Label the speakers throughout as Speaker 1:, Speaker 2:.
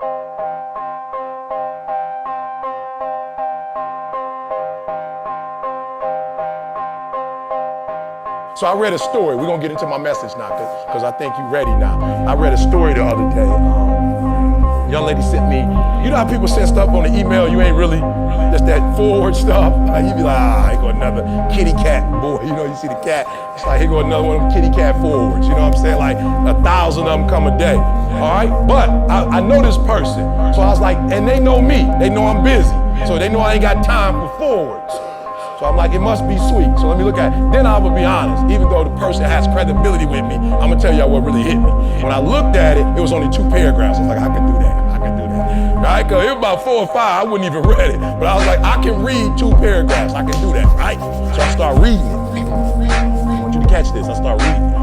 Speaker 1: So I read a story. We're going to get into my message now because I think you're ready now. I read a story the other day. Young lady sent me, you know how people send stuff on the email, you ain't really, just that forward stuff. Like you be like, here go another kitty cat boy. You know, you see the cat, it's like, here go another one of them kitty cat forwards. You know what I'm saying? Like 1,000 of them come a day. All right? But I know this person. So I was like, and they know me. They know I'm busy. So they know I ain't got time for forwards. So I'm like, it must be sweet. So let me look at it. Then I will be honest, even though the person has credibility with me, I'm gonna tell y'all what really hit me. When I looked at it, it was only 2 paragraphs. I was like, I can do that, I can do that. Right, cause it was about 4 or 5, I wouldn't even read it. But I was like, I can read 2 paragraphs, I can do that, right? So I start reading it. I want you to catch this, I start reading it.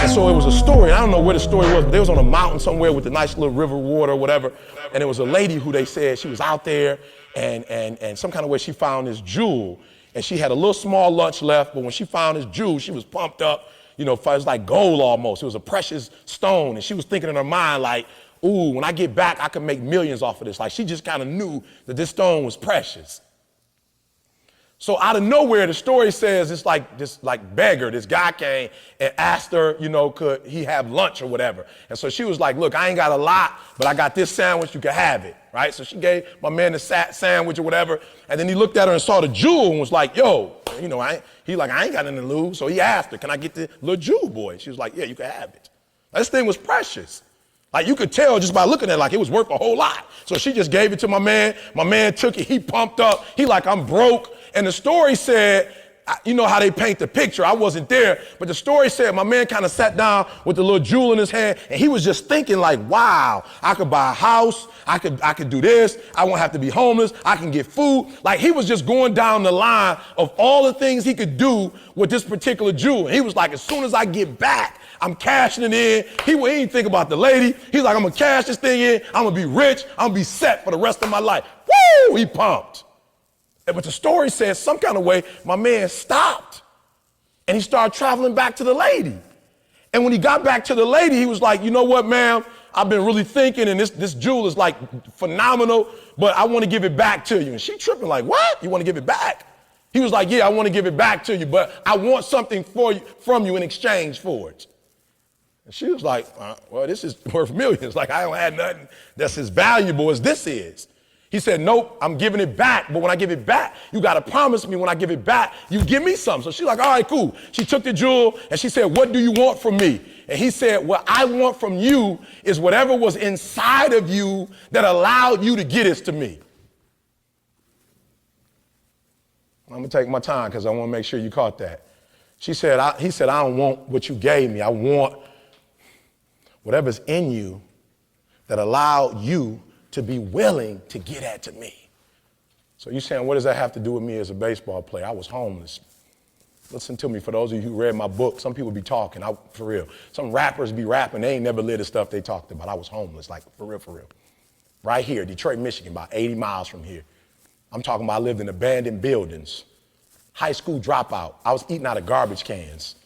Speaker 1: And so it was a story, I don't know where the story was, but they was on a mountain somewhere with a nice little river water or whatever. And there was a lady who they said she was out there and some kind of way she found this jewel, and she had a little small lunch left, but when she found this jewel, she was pumped up, you know, it was like gold almost. It was a precious stone, and she was thinking in her mind like, ooh, when I get back, I can make millions off of this. Like she just kind of knew that this stone was precious. So out of nowhere, the story says it's like this beggar, this guy came and asked her, you know, could he have lunch or whatever. And so she was like, look, I ain't got a lot, but I got this sandwich, you can have it, right? So she gave my man the sandwich or whatever. And then he looked at her and saw the jewel and was like, yo, you know, I ain't got nothing to lose. So he asked her, can I get the little jewel, boy? She was like, yeah, you can have it. Now, this thing was precious. Like you could tell just by looking at it, like it was worth a whole lot. So she just gave it to my man. My man took it, he pumped up. He like, I'm broke. And the story said, you know how they paint the picture. I wasn't there, but the story said my man kind of sat down with the little jewel in his hand, and he was just thinking like, wow, I could buy a house. I could do this. I won't have to be homeless. I can get food. Like he was just going down the line of all the things he could do with this particular jewel. And he was like, as soon as I get back, I'm cashing it in. He didn't think about the lady. He's like, I'm gonna cash this thing in. I'm gonna be rich. I'm gonna be set for the rest of my life. Woo! He pumped. But the story says some kind of way my man stopped and he started traveling back to the lady. And when he got back to the lady, he was like, you know what, ma'am? I've been really thinking, and this jewel is like phenomenal, but I want to give it back to you. And she tripping like, what? You want to give it back? He was like, yeah, I want to give it back to you, but I want something from you in exchange for it. And she was like, well, this is worth millions. Like, I don't have nothing that's as valuable as this is. He said, nope, I'm giving it back. But when I give it back, you got to promise me when I give it back, you give me something. So she's like, all right, cool. She took the jewel and she said, what do you want from me? And he said, what I want from you is whatever was inside of you that allowed you to get this to me. I'm going to take my time because I want to make sure you caught that. He said, I don't want what you gave me. I want whatever's in you that allowed you to be willing to get at to me. So you're saying, what does that have to do with me as a baseball player? I was homeless. Listen to me, for those of you who read my book, some people be talking, for real. Some rappers be rapping, they ain't never lived the stuff they talked about. I was homeless, like for real, for real. Right here, Detroit, Michigan, about 80 miles from here. I'm talking about I lived in abandoned buildings. High school dropout. I was eating out of garbage cans,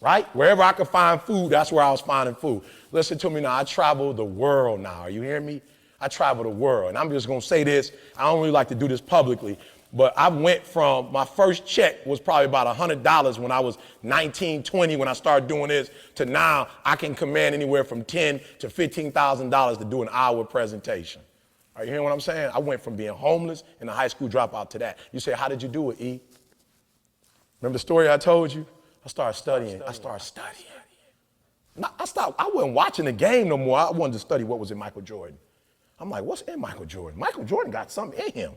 Speaker 1: right? Wherever I could find food, that's where I was finding food. Listen to me now, I travel the world now. Are you hearing me? I travel the world. And I'm just going to say this. I don't really like to do this publicly, but I went from, my first check was probably about $100 when I was 19, 20, when I started doing this, to now I can command anywhere from $10,000 to $15,000 to do an hour presentation. Are you hearing what I'm saying? I went from being homeless and a high school dropout to that. You say, how did you do it, E? Remember the story I told you? I started studying. I wasn't watching the game no more. I wanted to study what was in Michael Jordan. I'm like, what's in Michael Jordan? Michael Jordan got something in him.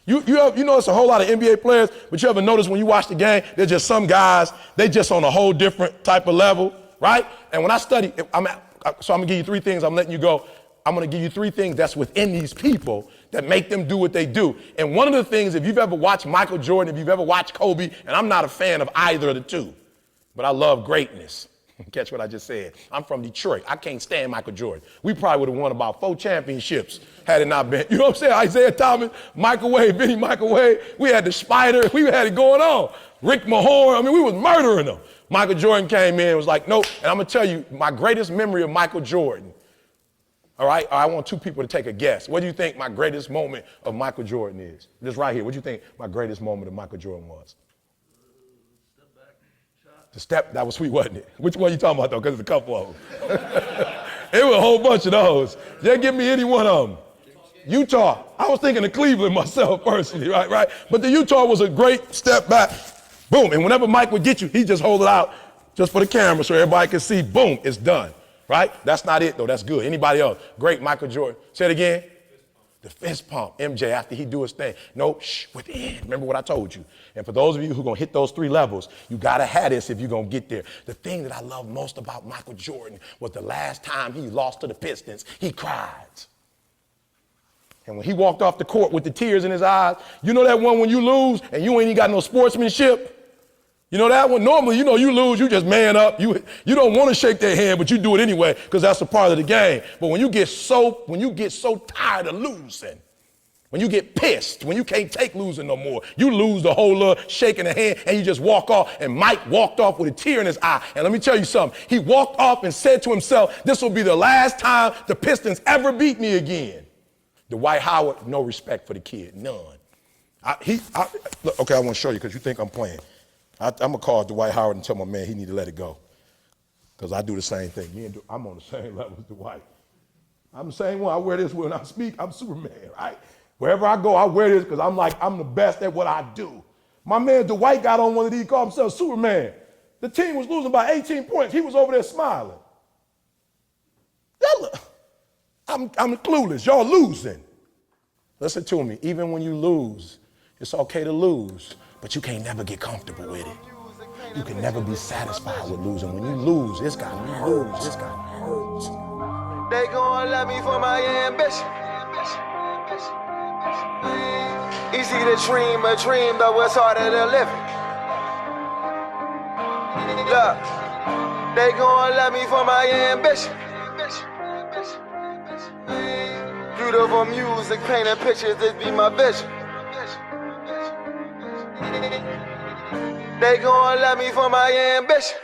Speaker 1: You know it's a whole lot of NBA players, but you ever notice when you watch the game, there's just some guys, they just on a whole different type of level, right? And when I study, so I'm gonna give you 3 things, I'm letting you go. I'm gonna give you 3 things that's within these people that make them do what they do. And one of the things, if you've ever watched Michael Jordan, if you've ever watched Kobe, and I'm not a fan of either of the two, but I love greatness. Catch what I just said. I'm from Detroit. I can't stand Michael Jordan. We probably would have won about 4 championships had it not been. You know what I'm saying? Isaiah Thomas, Microwave, Vinny Microwave. We had the Spider. We had it going on. Rick Mahorn. I mean, we was murdering them. Michael Jordan came in and was like, nope. And I'm going to tell you, my greatest memory of Michael Jordan All right, I want two people to take a guess. What do you think my greatest moment of Michael Jordan is? This right here. What do you think my greatest moment of Michael Jordan was?
Speaker 2: Step back, shot.
Speaker 1: The step, that was sweet, wasn't it? Which one you talking about though? Because there's a couple of them. It was a whole bunch of those. Just give me any one of them. Utah. I was thinking of Cleveland myself personally, right? But the Utah was a great step back. Boom. And whenever Mike would get you, he'd just hold it out just for the camera so everybody could see. Boom, it's done. Right? That's not it though. That's good. Anybody else? Great Michael Jordan. Say it again. The fist pump. MJ after he do his thing. No, within. Remember what I told you. And for those of you who are going to hit those 3 levels, you got to have this if you're going to get there. The thing that I love most about Michael Jordan was the last time he lost to the Pistons, he cried. And when he walked off the court with the tears in his eyes, you know that one when you lose and you ain't even got no sportsmanship? You know that one? Normally, you lose, you just man up. You don't want to shake their hand, but you do it anyway because that's a part of the game. But when you get so tired of losing, when you get pissed, when you can't take losing no more, you lose the whole shaking the hand and you just walk off. And Mike walked off with a tear in his eye. And let me tell you something. He walked off and said to himself, this will be the last time the Pistons ever beat me again. Dwight Howard, no respect for the kid, none. Okay, I want to show you because you think I'm playing. I'm going to call Dwight Howard and tell my man he need to let it go. Because I do the same thing. I'm on the same level as Dwight. I'm the same one. I wear this when I speak. I'm Superman, right? Wherever I go, I wear this because I'm the best at what I do. My man Dwight got on one of these, called himself Superman. The team was losing by 18 points. He was over there smiling. I'm clueless. Y'all losing. Listen to me. Even when you lose, it's okay to lose. But you can't never get comfortable with it. You can never be satisfied with losing. When you lose, it's got to hurt. It's got to hurt.
Speaker 3: They gon' love me for my ambition. Easy to dream a dream, though it's harder to live it. Look, they gon' love me for my ambition. Beautiful music, painting pictures, this be my vision. They gon' love me for my ambition.